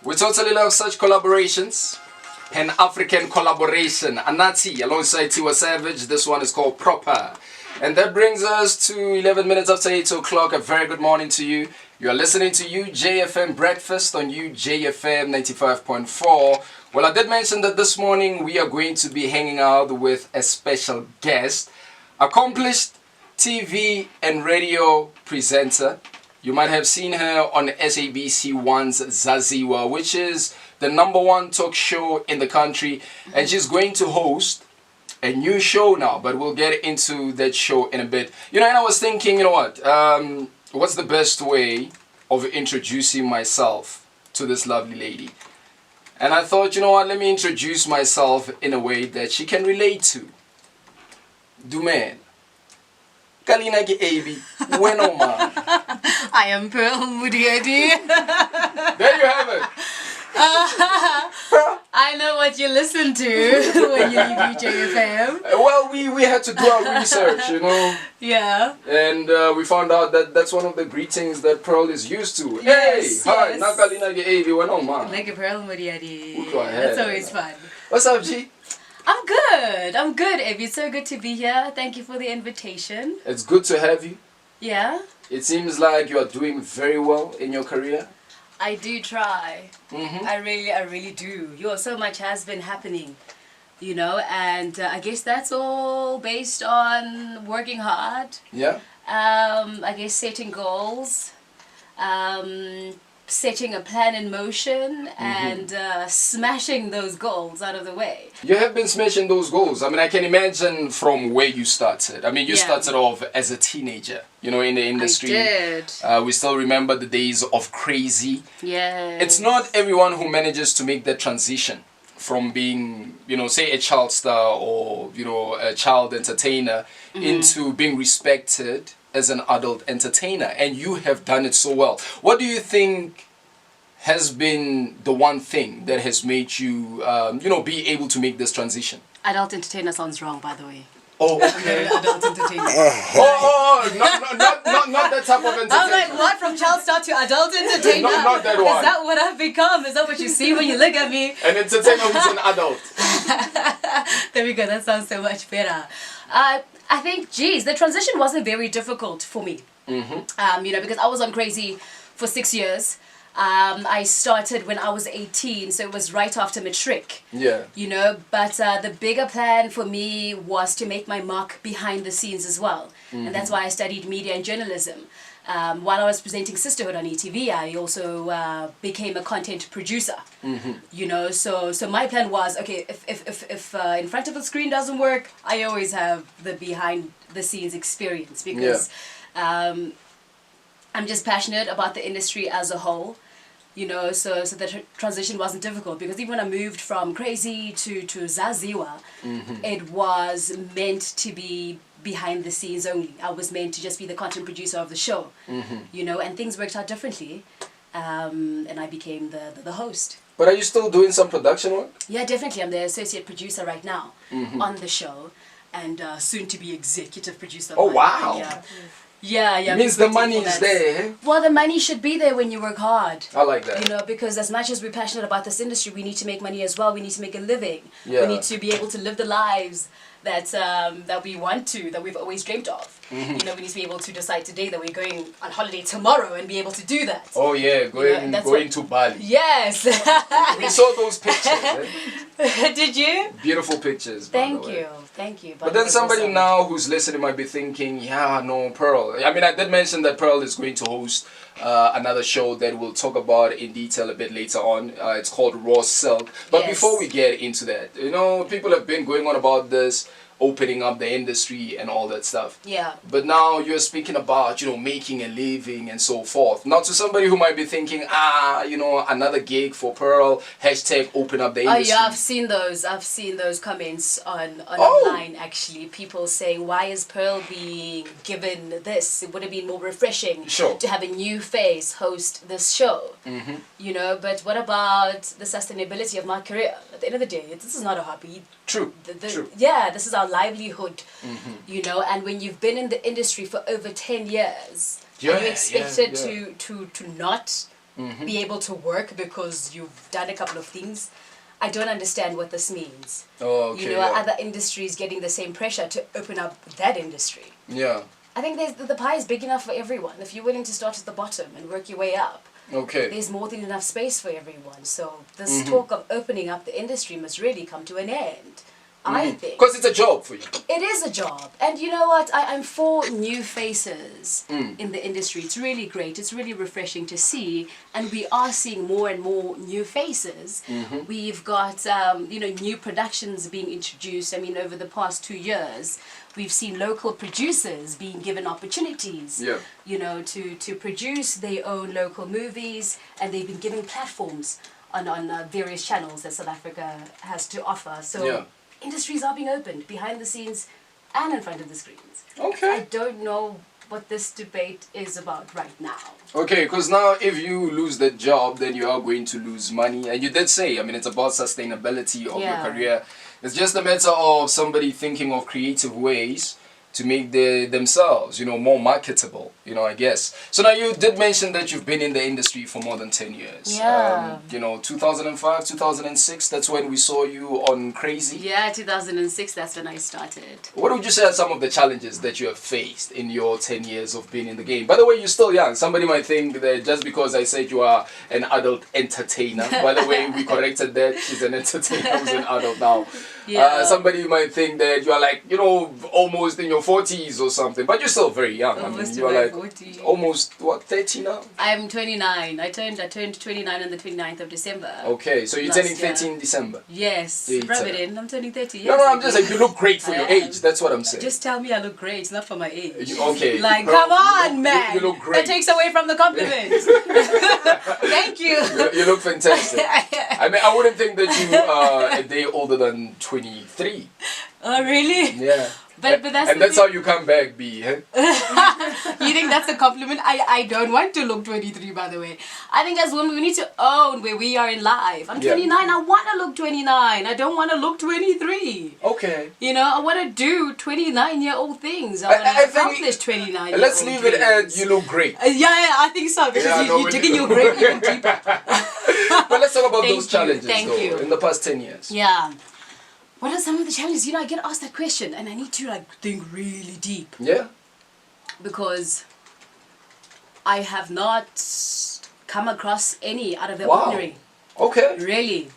We totally love such collaborations. Pan-African collaboration. Anati alongside Tiwa Savage. This one is called Proper. And that brings us to 11 minutes after 8 o'clock. A very good morning to you. You are listening to UJFM Breakfast on UJFM 95.4. Well, I did mention that this morning we are going to be hanging out with a special guest. Accomplished TV and radio presenter. You might have seen her on SABC1's Zaziwa, which is the #1 talk show in the country. And she's going to host a new show now, but we'll get into that show in a bit. And I was thinking, what's the best way of introducing myself to this lovely lady? And I thought, let me introduce myself in a way that she can relate to. Duman. Kalina ki Abi. Bueno man. I am Pearl Modiadie. There you have it. I know what you listen to when you leave UJFM. Well, we had to do our research, Yeah. And we found out that that's one of the greetings that Pearl is used to. Yes, Hey, hi, yes. Nakalina ki Abi. Bueno man. Like a Pearl Modiadie. Go ahead. That's always fun. What's up, G? I'm good, Evie. It's so good to be here. Thank you for the invitation. It's good to have you. Yeah. It seems like you are doing very well in your career. I do try. Mm-hmm. I really do. So much has been happening, and I guess that's all based on working hard. Yeah. I guess setting goals, setting a plan in motion, and smashing those goals out of the way. You have been smashing those goals. I can imagine from where you started. You started off as a teenager, in the industry. I did. We still remember the days of Crazy. Yeah. It's not everyone who manages to make that transition from being, say a child star or, a child entertainer into being respected as an adult entertainer, and you have done it so well. What do you think has been the one thing that has made you, be able to make this transition? Adult entertainer sounds wrong, by the way. Oh, okay. Adult entertainer. Not that type of entertainer. I was like, what? From child star to adult entertainer? Not that one. Is that what I've become? Is that what you see when you look at me? An entertainer who's an adult. There we go. That sounds so much better. I think, the transition wasn't very difficult for me. Because I was on Crazy for 6 years. I started when I was 18, so it was right after matric. Yeah. But the bigger plan for me was to make my mark behind the scenes as well. And that's why I studied media and journalism. While I was presenting Sisterhood on ETV, I also became a content producer. So my plan was, okay, if in front of the screen doesn't work, I always have the behind the scenes experience, because I'm just passionate about the industry as a whole. So the transition wasn't difficult, because even when I moved from Crazy to Zaziwa, it was meant to be behind the scenes only. I was meant to just be the content producer of the show, and things worked out differently, and I became the host. But are you still doing some production work? Yeah, definitely. I'm the associate producer right now on the show, and soon to be executive producer. Oh, wow. Yeah. It means the money is there. Eh? Well, the money should be there when you work hard. I like that. Because as much as we're passionate about this industry, we need to make money as well. We need to make a living. Yeah. We need to be able to live the lives that we want to, that we've always dreamed of. We need to be able to decide today that we're going on holiday tomorrow and be able to do that. Oh yeah, going to Bali. Yes. We saw those pictures. Did you? Beautiful pictures. Thank you. But then somebody now who's listening might be thinking, Pearl. I did mention that Pearl is going to host another show that we'll talk about in detail a bit later on. It's called Raw Silk. But before we get into that, people have been going on about this, opening up the industry and all that stuff. Yeah. But now you're speaking about, making a living and so forth. Now to somebody who might be thinking, another gig for Pearl, #, open up the industry. Oh yeah, I've seen those comments online actually. People saying, why is Pearl being given this? It would have been more refreshing to have a new face host this show. But what about the sustainability of my career? At the end of the day, this is not a hobby. True. True. Yeah, this is our livelihood, and when you've been in the industry for over 10 years, are you expected to not be able to work because you've done a couple of things. I don't understand what this means. Oh, okay. Other industries getting the same pressure to open up that industry. Yeah. I think the pie is big enough for everyone. If you're willing to start at the bottom and work your way up, okay, there's more than enough space for everyone. So this talk of opening up the industry must really come to an end. I think. Because it's a job for you. It is a job. And you know what? I'm for new faces in the industry. It's really great. It's really refreshing to see. And we are seeing more and more new faces. We've got, new productions being introduced. I mean, over the past 2 years, we've seen local producers being given opportunities, to produce their own local movies. And they've been given platforms on various channels that South Africa has to offer. So industries are being opened behind the scenes and in front of the screens. Okay. I don't know what this debate is about right now. Okay, because now if you lose that job, then you are going to lose money. And you did say, I mean, it's about sustainability of your career. It's just a matter of somebody thinking of creative ways to make themselves, more marketable, I guess. So now you did mention that you've been in the industry for more than 10 years. Yeah. 2005, 2006, that's when we saw you on Crazy. Yeah, 2006, that's when I started. What would you say are some of the challenges that you have faced in your 10 years of being in the game? By the way, you're still young. Somebody might think that just because I said you are an adult entertainer, by the way, we corrected that. She's an entertainer who's an adult now. Yeah. Somebody might think that you are like, almost in your 40s or something, but you're still very young. Almost you are like 40. almost, 30 now? I'm 29. I turned 29 on the 29th of December. Okay, so you're turning 30 in December? Yes. Rub it in. I'm turning 30. Yes, no, I'm just like, you look great for your age. That's what I'm saying. Just tell me I look great, not for my age. Okay. Like, come on, man. You look great. That takes away from the compliment. Thank you. You look fantastic. I mean, I wouldn't think that you are a day older than 23. Oh, really? Yeah. But that's how you come back, B. Huh? You think that's a compliment? I don't want to look 23, by the way. I think as women, we need to own where we are in life. I'm 29. I want to look 29. I don't want to look 23. Okay. I want to do 29-year-old things. I want to accomplish 29-year-old Let's leave it at you look great. Yeah, I think so. Because you're digging your grave even deeper. But let's talk about those challenges, though, in the past 10 years. Yeah. What are some of the challenges? I get asked that question and I need to think really deep. Yeah. Because I have not come across any out of the ordinary. Okay. Really.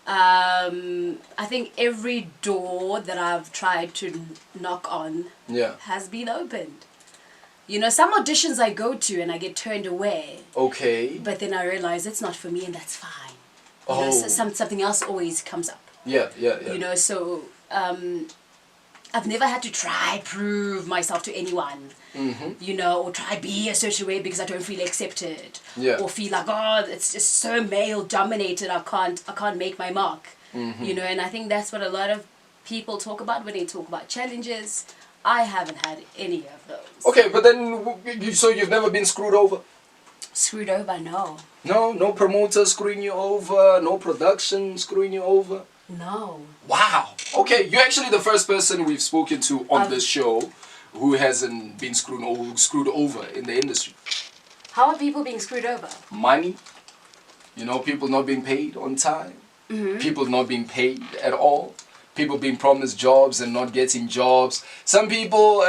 I think every door that I've tried to knock on has been opened. Some auditions I go to and I get turned away. Okay. But then I realize it's not for me and that's fine. Oh. Something else always comes up. Yeah. So I've never had to try prove myself to anyone, or try be a certain way because I don't feel accepted, or feel like, it's just so male dominated. I can't make my mark, and I think that's what a lot of people talk about when they talk about challenges. I haven't had any of those. Okay, but then so you've never been screwed over? Screwed over? No. No promoter screwing you over, no production screwing you over. No. Wow. Okay, you're actually the first person we've spoken to on this show who hasn't been screwed over in the industry. How are people being screwed over? Money. People not being paid on time. People not being paid at all. People being promised jobs and not getting jobs. Some people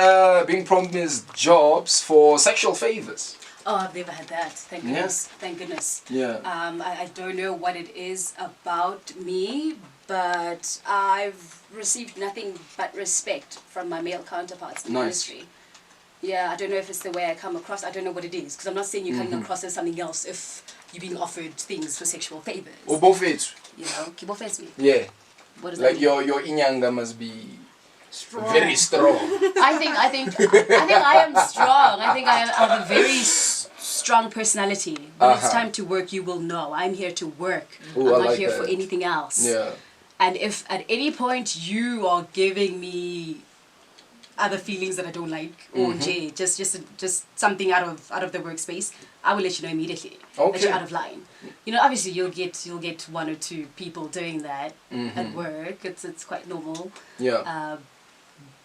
being promised jobs for sexual favors. Oh, I've never had that. Thank goodness. Thank goodness. Yeah. I don't know what it is about me, but I've received nothing but respect from my male counterparts in the industry. Yeah, I don't know if it's the way I come across. I don't know what it is, because I'm not saying you're coming across as something else if you're being offered things for sexual favors. Or both it. Keep off me. Yeah. What does like that mean? Your inyanga must be very strong. I think I am strong. I think I have a very strong personality. When it's time to work, you will know. I'm here to work. Ooh, I'm not here for anything else. Yeah. And if at any point you are giving me other feelings that I don't like, or just something out of the workspace, I will let you know immediately. Okay. That you're out of line. Obviously you'll get one or two people doing that at work. It's quite normal. Yeah.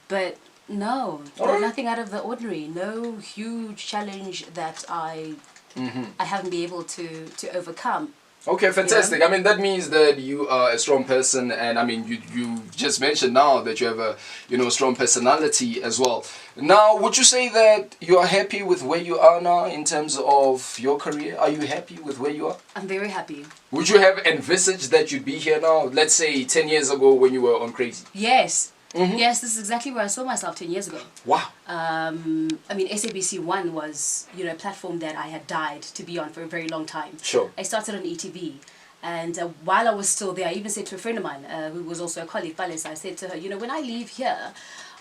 But no, nothing out of the ordinary. No huge challenge that I I haven't been able to overcome. Okay, fantastic. I mean, that means that you are a strong person, and I mean, you just mentioned now that you have a strong personality as well. Now, would you say that you are happy with where you are now in terms of your career? Are you happy with where you are? I'm very happy. Would you have envisaged that you'd be here now? Let's say 10 years ago when you were on Crazy. Yes. Yes, this is exactly where I saw myself 10 years ago. Wow. I mean, SABC One was, a platform that I had died to be on for a very long time. Sure. I started on ETV, and while I was still there, I even said to a friend of mine, who was also a colleague, Palis, I said to her, when I leave here,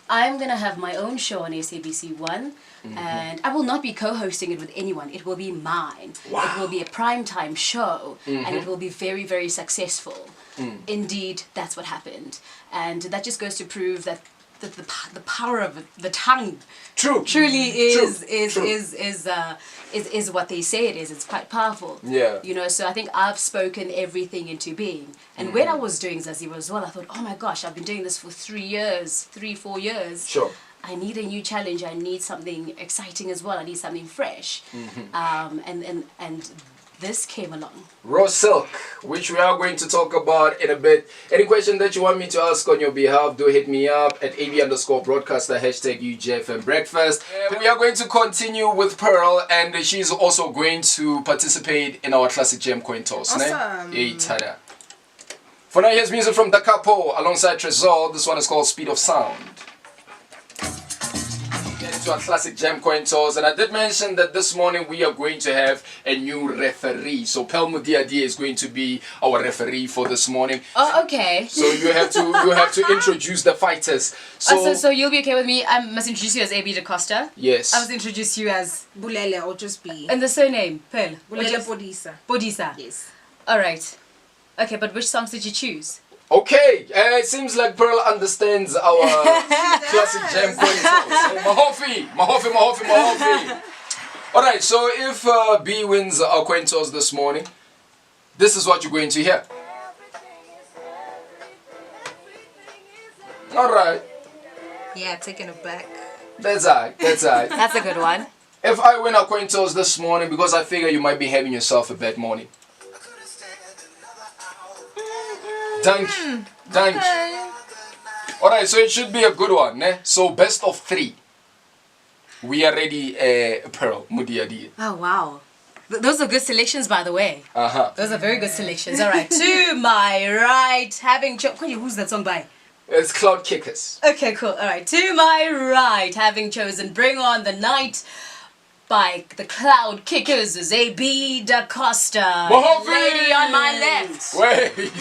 I'm going to have my own show on SABC One, and I will not be co-hosting it with anyone. It will be mine. Wow. It will be a primetime show, and it will be very, very successful. Indeed, that's what happened. And that just goes to prove that the power of the tongue truly is what they say it is. It's quite powerful. Yeah. So I think I've spoken everything into being. And when I was doing Zazira as well, I thought, oh my gosh, I've been doing this for 4 years. Sure. I need a new challenge. I need something exciting as well. I need something fresh. And this came along. Raw Silk, which we are going to talk about in a bit. Any question that you want me to ask on your behalf, do hit me up at AB_broadcaster, #UJFM breakfast. We are going to continue with Pearl, and she's also going to participate in our classic gem coin toss. Awesome. For now, here's music from Dacosta alongside Trezor. This one is called Speed of Sound. To our classic gem coin toss, and I did mention that this morning we are going to have a new referee. So Modiadie is going to be our referee for this morning. Oh, okay. So you have to introduce the fighters. So you'll be okay with me? I must introduce you as AB Dacosta. Yes. I must introduce you as Bulele, or just be. and the surname Pearl. Bulele Bodisa. Bodisa. Yes. All right. Okay, but which songs did you choose? Okay, it seems like Pearl understands our classic gem coin toss. Mahofi. Alright, so if B wins our coin toss this morning, this is what you're going to hear. Alright. Yeah, taking it back. That's alright. That's a good one. If I win our coin toss this morning, because I figure you might be having yourself a bad morning. Thank you. Alright, so it should be a good one. So best of 3. We are ready, Pearl, Modiadie. Oh, wow. Those are good selections, by the way. Uh-huh. Those are very good selections. All right. To my right, who's that song by? It's Cloud Kickers. Okay, cool. All right. To my right, having chosen Bring On the Night by the Cloud Kickers is AB Dacosta. Lady on my left. Wait.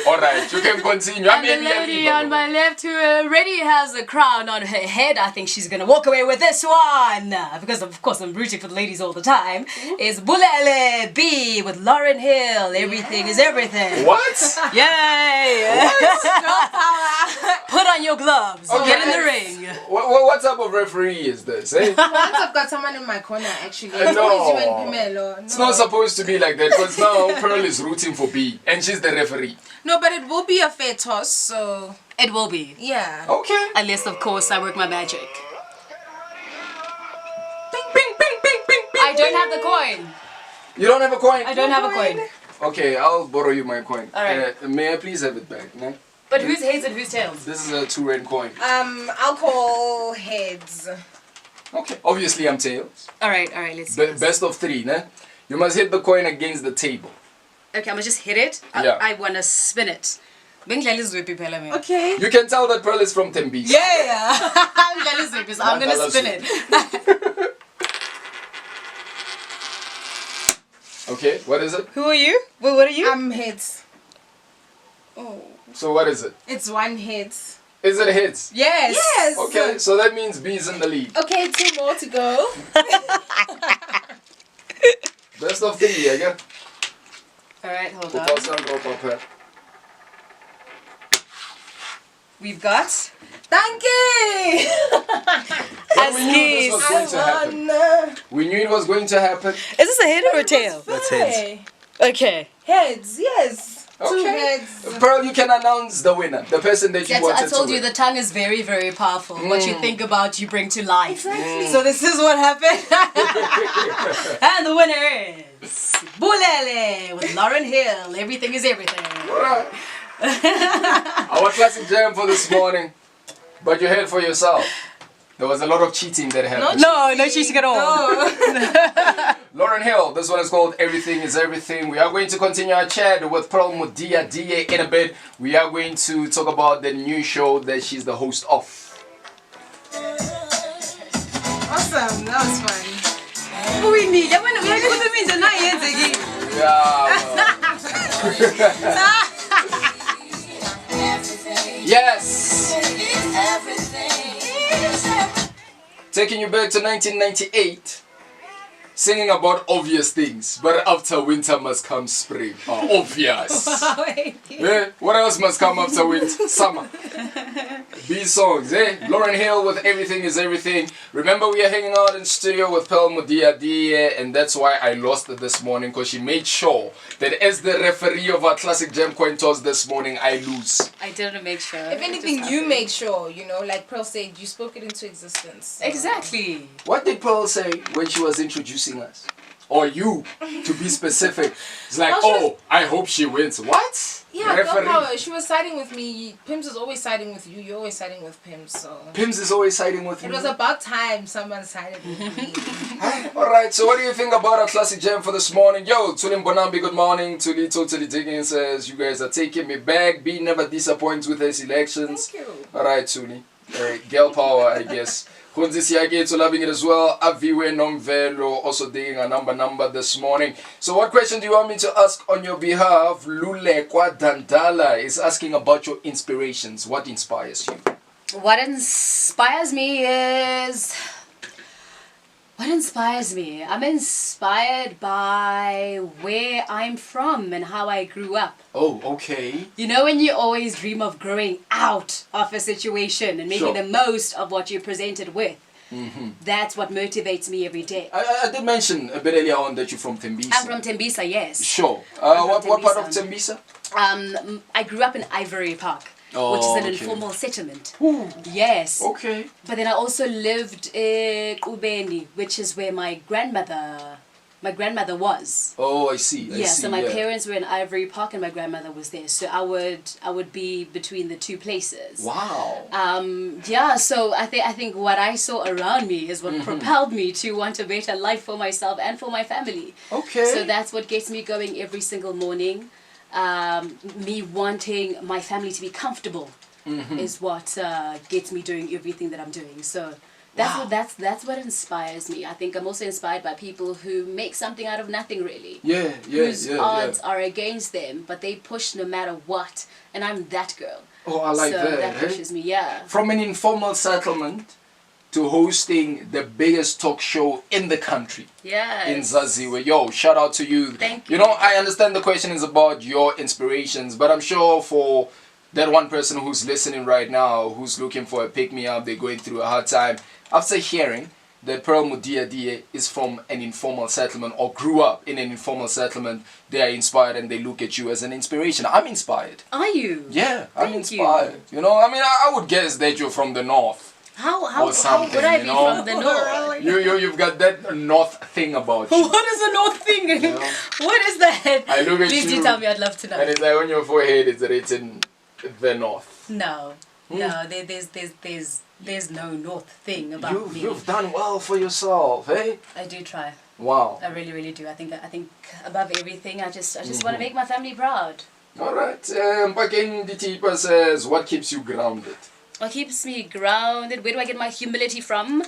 Alright, you can continue. And the lady on my left who already has a crown on her head, I think she's going to walk away with this one. Because, of course, I'm rooting for the ladies all the time. Is Bulele B with Lauren Hill. Everything is everything. What? Yay! Girl power. Put on your gloves. Okay. Get in the ring. What type of referee is this? Eh? Once I've got someone in my corner, actually. No. It's not supposed to be like that, because now Pearl is rooting for B and she's the referee. No, but it will be a fair toss, so It will be. yeah. Okay. Unless, of course, I work my magic. Bing, bing, bing, bing, bing, bing. I don't have the coin. You don't have a coin? I don't have a coin. Okay, I'll borrow you my coin. Alright. May I please have it back? No? But whose heads and whose tails? This is a 2 red coin. I'll call heads. Okay. Obviously, I'm tails. Alright, let's see. Best of 3, ne? You must hit the coin against the table. Okay, I'm gonna just hit it. Yeah. I wanna spin it. Okay. You can tell that Pearl is from Tembi. Yeah! I'm gonna spin it. Okay, what is it? Who are you? What are you? I'm heads. Oh. So what is it? It's 1 head. Is it hits? Yes! Yes! Okay, so that means B is in the lead. Okay, 2 more to go. Best of 3, I guess. Alright, hold on. We've got Thank you! We knew this was going to happen. We knew it was going to happen. Is this a head or a tail? That's heads. Okay. Heads, yes. 2 Okay. heads. Pearl, you can announce the winner, the person that you wanted I told to you win. the tongue is very, very powerful. What you think about, you bring to life. Exactly. So this is what happened. Pulele with Lauren Hill. Everything is everything. Alright. Our classic jam for this morning. But you heard for yourself. There was a lot of cheating that happened. No cheating at all. No. Lauren Hill, this one is called Everything is Everything. We are going to continue our chat with Pearl Modiadie in a bit. We are going to talk about the new show that she's the host of. Awesome. That was fun. Yeah. Yes. Taking you back to 1998. Singing about obvious things, but after winter must come spring. Oh, obvious. Yeah. What else must come after winter? Summer. These songs, eh? Lauren Hill with Everything is Everything. Remember, we are hanging out in studio with Pearl Modiadie, and that's why I lost it this morning, because she made sure that as the referee of our Classic Jam Coin Toss this morning, I lose. I didn't make sure. If anything, you make sure, you know, like Pearl said, you spoke it into existence. Exactly. What did Pearl say when she was introducing us? Or you, to be specific. It's like, Well, I hope she wins. What? Yeah, Referee. girl power. She was siding with me. Pims is always siding with you. You're always siding with Pims, so... Pims is always siding with It me. was about time someone sided with me. Alright, so what do you think about our Classic Jam for this morning? Yo, Tulim Bonambi, good morning. Tuli Totally Digging says, you guys are taking me back. B never disappoints with his elections. Thank you. Alright, Tuli. Girl power, I guess. Hunzi Siage to loving it as well. Aviwe Nomvelo also digging a number this morning. So what question do you want me to ask on your behalf? Lulekwa Dandala is asking about your inspirations. What inspires you? What inspires me is... What inspires me? I'm inspired by where I'm from and how I grew up. Oh, okay. You know when you always dream of growing out of a situation and making Sure. the most of what you're presented with? Mm-hmm. That's what motivates me every day. I did mention a bit earlier on that you're from Tembisa. I'm from Tembisa, yes. Sure. I'm What from part of Tembisa. Tembisa? I grew up in Ivory Park, Oh, which is an okay. informal settlement. Ooh, Yes. okay. But then I also lived in Ubeni, which is where my grandmother was. Oh, I see. I Yeah, see. so my parents were in Ivory Park and my grandmother was there. So I would be between the two places. Wow. Yeah, so I think what I saw around me is what propelled me to want a better life for myself and for my family. Okay. So that's what gets me going every single morning. Me wanting my family to be comfortable is what gets me doing everything that I'm doing. So that's what inspires me. I think I'm also inspired by people who make something out of nothing, really. Whose odds are against them, but they push no matter what. And I'm that girl. Oh, I like so that. that pushes me, yeah. From an informal settlement to hosting the biggest talk show in the country. Yeah. In Zaziwe. Yo, shout out to you. Thank You know, I understand the question is about your inspirations, but I'm sure for that one person who's listening right now, who's looking for a pick-me-up, they're going through a hard time, after hearing that Pearl Modiadie is from an informal settlement or grew up in an informal settlement, they are inspired and they look at you as an inspiration. I'm inspired. Are you? Yeah, I'm Thank inspired. You know, I mean, I would guess that you're from the north. How Or something, would I you be know? from the north? You've got that north thing about you. What is the north thing? Yeah. What is that? I look at Please you, do tell me. I'd love to know. And it's like on your forehead it's written the north. No, there's no north thing about me. You've done well for yourself, eh? I do try. Wow. I really, really do. I think above everything, I just want to make my family proud. Alright, Mpakeng Ditipa says, what keeps you grounded? What keeps me grounded? Where do I get my humility from?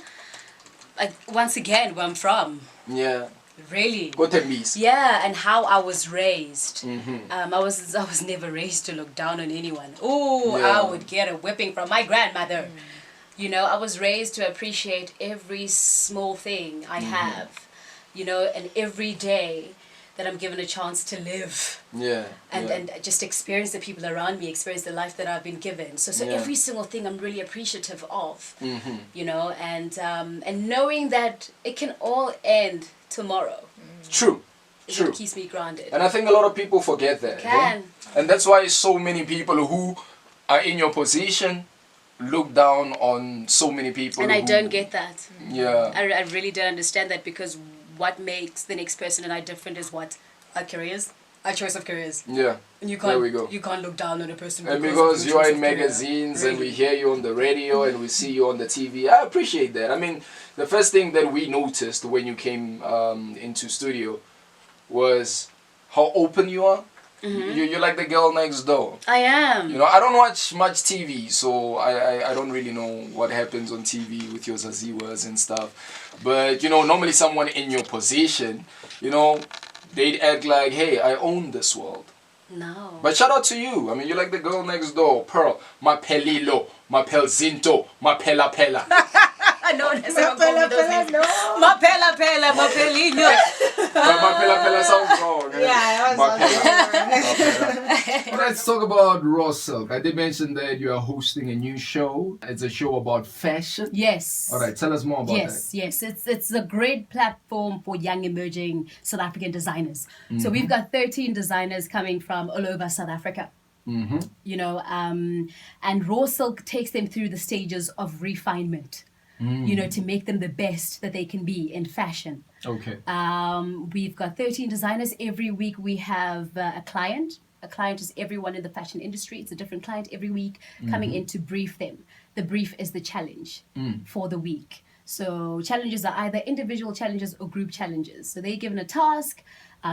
Like, once again, where I'm from. Yeah. Really. Go tell me. Yeah, and how I was raised. I was never raised to look down on anyone. Oh, Yeah. I would get a whipping from my grandmother. You know, I was raised to appreciate every small thing I have. You know, and every day that I'm given a chance to live. Yeah. And just experience the people around me, experience the life that I've been given. So Yeah. every single thing I'm really appreciative of. You know, and knowing that it can all end tomorrow. True. Is True. what keeps me grounded. And I think a lot of people forget that. Can. And that's why so many people who are in your position look down on so many people. And I who- don't get that. Yeah. I really don't understand that, because what makes the next person and I different is what our careers, our choice of careers. Yeah. And you There we go. You can't look down on a person. And because because of you your are choice in of career. magazines and we Really. hear you on the radio and we see you on the TV, I appreciate that. I mean, the first thing that we noticed when you came into studio was how open you are. You're like the girl next door. I am. You know, I don't watch much TV, so I don't really know what happens on TV with your Zaziwas and stuff. But, you know, normally someone in your position, you know, they'd act like, hey, I own this world. No. But shout out to you. I mean, you're like the girl next door. Pearl, my pelilo, my pelzinto, my pela pela. No one has ever called me those names. Ma pela pela, ma pelino. But my pela pela sounds wrong. Eh? Yeah, it My was pela. Let's talk about Raw Silk. I did mention that you are hosting a new show. It's a show about fashion. Yes. All right, tell us more about that. Yes. It's a great platform for young emerging South African designers. So we've got 13 designers coming from all over South Africa. You know, and Raw Silk takes them through the stages of refinement. You know, to make them the best that they can be in fashion. Okay. We've got 13 designers. Every week we have a client. A client is everyone in the fashion industry. It's a different client every week coming in to brief them. The brief is the challenge for the week. So challenges are either individual challenges or group challenges. So they're given a task.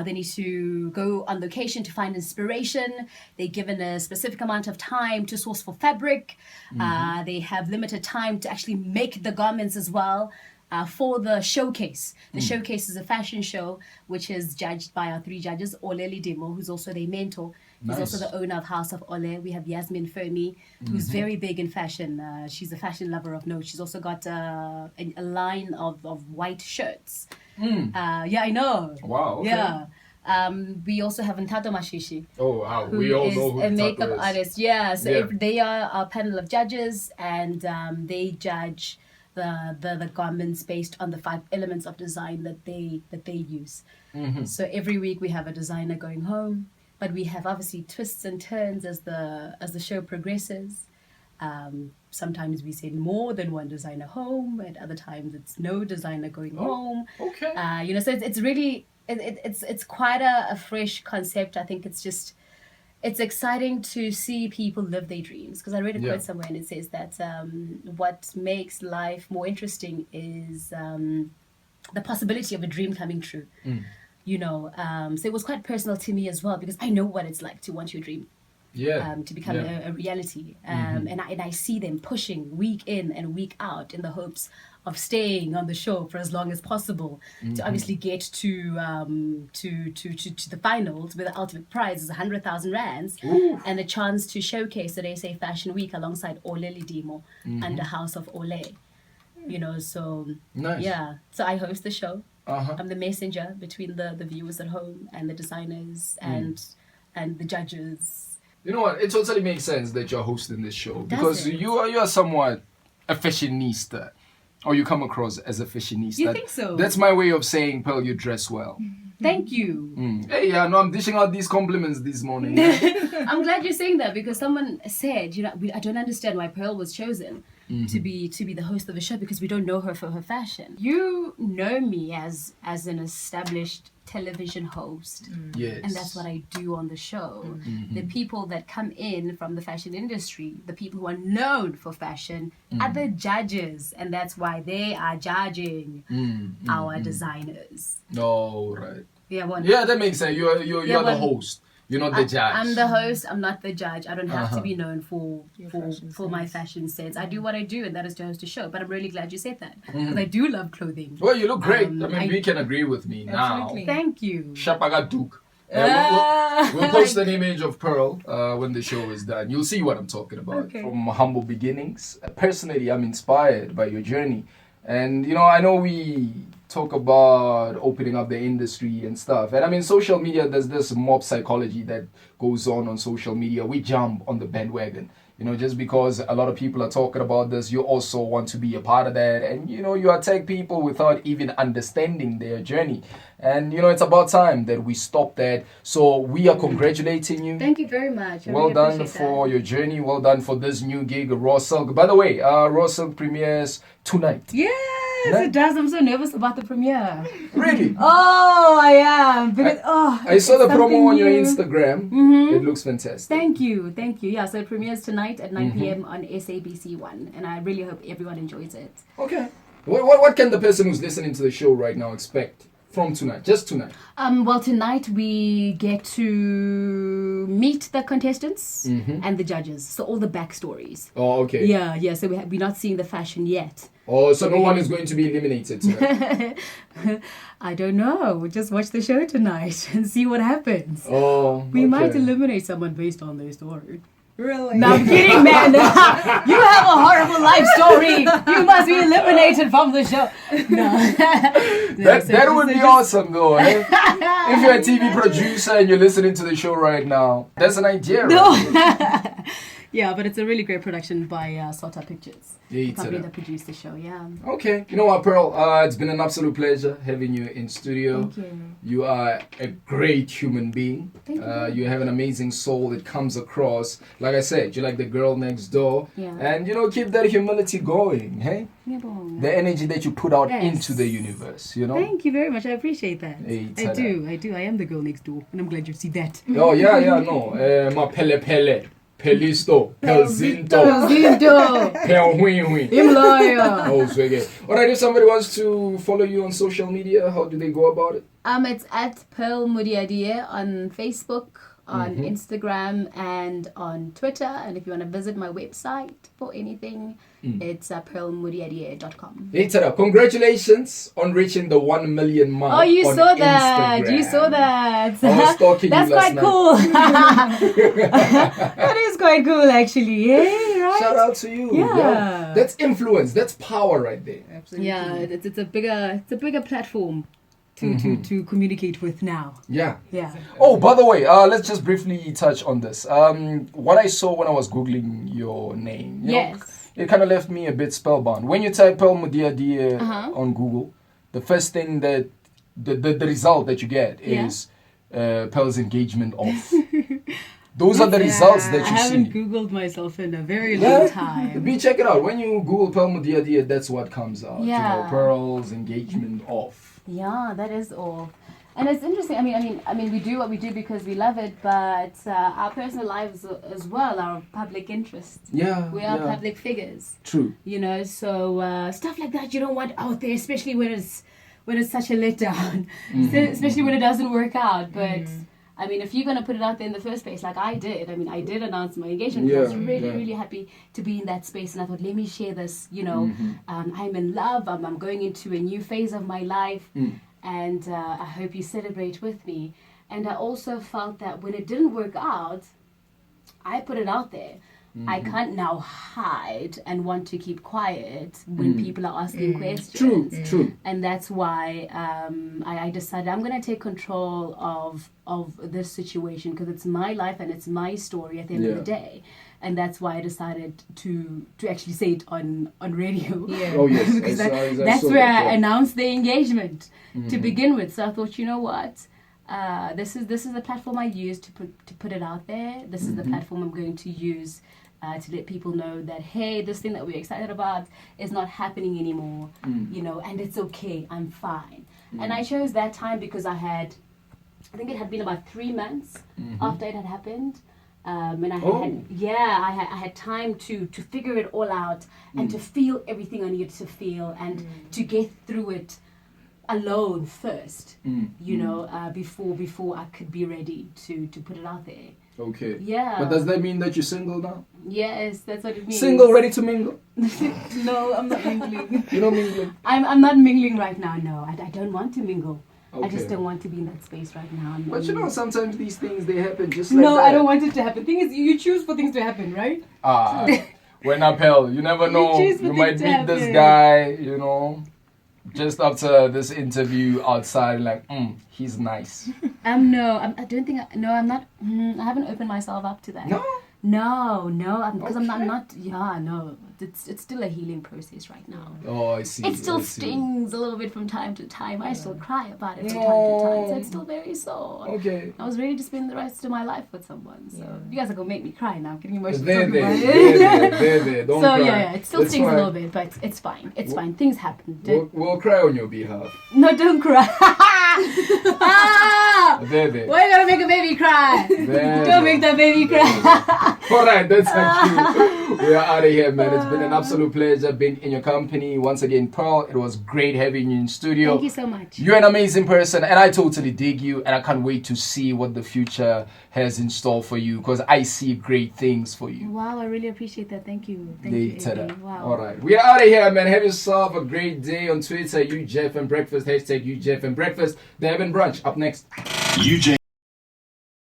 They need to go on location to find inspiration. They're given a specific amount of time to source for fabric. They have limited time to actually make the garments as well. For the showcase. The showcase is a fashion show which is judged by our 3 judges, Oleli Demo, who's also their mentor. He's also the owner of House of Ole. We have Yasmin Fermi, who's very big in fashion. She's a fashion lover of note. She's also got a line of white shirts. Yeah, I know. Wow. Okay. Yeah. We also have Ntato Mashishi. Oh, wow. Who We all is know who a Ntato makeup is. artist. Yeah, so Yeah. they are our panel of judges, and they judge the garments based on the 5 elements of design that they use. So every week we have a designer going home, but we have obviously twists and turns as the show progresses. Sometimes we send more than one designer home, and other times it's no designer going home. Okay. You know, so it's really it's quite a fresh concept. I think it's exciting to see people live their dreams, because I read a Yeah. quote somewhere and it says that what makes life more interesting is the possibility of a dream coming true. You know, so it was quite personal to me as well, because I know what it's like to want your dream Yeah. to become a reality. And I see them pushing week in and week out in the hopes of staying on the show for as long as possible to obviously get to the finals, where the ultimate prize is 100,000 rands and a chance to showcase the SA Fashion Week alongside Oleli Dimo under House of Ole. You know, so Nice. yeah. So I host the show. Uh-huh. I'm the messenger between the viewers at home and the designers and the judges. You know what? It totally makes sense that you're hosting this show, because it? you are somewhat a fashionista, or you come across as a fashionista. You think so? That's my way of saying, Pearl, you dress well. Thank you. Hey, yeah, no, I'm dishing out these compliments this morning. I'm glad you're saying that, because someone said, you know, I don't understand why Pearl was chosen to be the host of the show, because we don't know her for her fashion. You know me as an established television host. Yes. And that's what I do on the show. The people that come in from the fashion industry, the people who are known for fashion, are the judges, and that's why they are judging our designers. No, right. Yeah, Yeah, that makes sense. You're the one- host. You're not the judge. I'm the host. I'm not the judge. I don't have to be known for fashion my fashion sense. I do what I do, and that is to host a show. But I'm really glad you said that, because I do love clothing. Well, you look great. Um, I mean, I- we can agree with me Absolutely. Thank you. now. Shapaga Duke. We'll post an image of Pearl when the show is done. You'll see what I'm talking about. Okay. From humble beginnings. Personally, I'm inspired by your journey. And, you know, I know we talk about opening up the industry and stuff. And I mean, social media, there's this mob psychology that goes on social media. We jump on the bandwagon. You know, just because a lot of people are talking about this, you also want to be a part of that. And, you know, you attack people without even understanding their journey. And, you know, it's about time that we stop that. So we are congratulating you. Thank you very much. I Well really done appreciate for that. your journey. Well done for this new gig, Raw Silk. By the way, Raw Silk premieres tonight. Yay! Yes, it does. I'm so nervous about the premiere. Really? Oh, I am. Because, I saw the promo on your new. Instagram. Mm-hmm. It looks fantastic. Thank you. Yeah, so it premieres tonight at 9 p.m. on SABC 1, and I really hope everyone enjoys it. Okay. What can the person who's listening to the show right now expect from tonight? Just tonight. Well, tonight we get to meet the contestants and the judges, so all the backstories. Oh, okay. Yeah. So we're not seeing the fashion yet. Oh, so no one is going to be eliminated tonight. I don't know. We'll just watch the show tonight and see what happens. Oh, We might okay. eliminate someone based on their story. Really? No, I'm kidding, man. You have a horrible life story. You must be eliminated from the show. No. That would be awesome, though. Eh? If you're a TV producer and you're listening to the show right now, that's an idea. Right? Yeah, but it's a really great production by Sota Pictures. Yeah, Probably that produced the show, yeah. Okay. You know what, Pearl? It's been an absolute pleasure having you in studio. Thank you. You are a great human being. Thank you. You have an amazing soul that comes across. Like I said, you're like the girl next door. Yeah. And, keep that humility going, hey? The energy that you put out Yes. into the universe, Thank you very much. I appreciate that. Hey, I do. I am the girl next door, and I'm glad you see that. Oh, yeah, no. Ma pele pele. Pelisto, Pelzinto, Pelhuihui. Oh, so again. Alright, if somebody wants to follow you on social media, how do they go about it? It's at Pearl Modiadie on Facebook, on Instagram, and on Twitter. And if you want to visit my website for anything, it's pearlmodiadie.com. Congratulations on reaching the 1 million mark. Oh, you on saw that. Instagram. You saw that. I was stalking That's you last quite cool. That is quite cool, actually. Yeah, right? Shout out to you. Yeah. That's influence. That's power right there. Absolutely. Yeah, it's a bigger platform to communicate with now. Yeah. Yeah. Oh, by the way, let's just briefly touch on this. What I saw when I was Googling your name. you know, Yes. it kind of left me a bit spellbound. When you type Pearl Modiadie on Google, the first thing that the result that you get is Pearl's engagement off. Those are the results that you I haven't see. Googled myself in a very long time. Check it out. When you Google Pearl Modiadie, that's what comes out. Yeah. Pearl's engagement off. Yeah, that is all. And it's interesting. I mean, we do what we do because we love it, but our personal lives as well are of public interest. Yeah. We are public figures. True. So stuff like that you don't want out there, especially when it's such a letdown, especially when it doesn't work out. But I mean, if you're gonna put it out there in the first place, like I did. I mean, I did announce my engagement. Yeah, I was really happy to be in that space, and I thought, let me share this. I'm in love. I'm going into a new phase of my life. And I hope you celebrate with me. And I also felt that when it didn't work out, I put it out there. I can't now hide and want to keep quiet when people are asking questions. True. And that's why I decided I'm going to take control of this situation because it's my life and it's my story at the end of the day. And that's why I decided to actually say it on radio. Yeah. Oh, yes. Because I that's saw where that, I announced the engagement to begin with. So I thought, you know what? This is the platform I use to put it out there. This is the platform I'm going to use to let people know that, hey, this thing that we're excited about is not happening anymore, and it's okay. I'm fine. And I chose that time because I think it had been about 3 months after it had happened. And I had time to figure it all out and to feel everything I needed to feel and to get through it alone first, before I could be ready to put it out there. Okay. Yeah. But does that mean that you're single now? Yes, that's what it means. Single, ready to mingle? No, I'm not mingling. You're not mingling? I'm not mingling right now, no. I don't want to mingle. Okay. I just don't want to be in that space right now. But sometimes these things, they happen just like that. No, I don't want it to happen. Thing is, you choose for things to happen, right? When up hell, you never know. You might meet this guy, just after this interview outside, like, he's nice. I'm not. I haven't opened myself up to that. No? No, because I'm not. Yeah, no. It's still a healing process right now. Oh, I see. It still stings a little bit from time to time. I still cry about it from time to time. So it's still very sore. Okay. I was ready to spend the rest of my life with someone. So you guys are gonna make me cry now. Getting emotional. There. Don't so cry. yeah, it still It's stings fine. a little bit, but it's fine. It's fine. Things happen. We'll cry on your behalf. No, don't cry. There. Why you gotta make a baby cry? There. Don't make that baby cry. Alright, that's cute. We are out of here, man. It's been an absolute pleasure being in your company. Once again, Pearl, it was great having you in studio. Thank you so much. You're an amazing person, and I totally dig you, and I can't wait to see what the future has in store for you, because I see great things for you. Wow, I really appreciate that. Thank you. Thank you, Eddie. Wow. Alright, we are out of here, man. Have yourself a great day on Twitter, UJFM Breakfast, #UJFM Breakfast. The Heaven Brunch, up next. UJ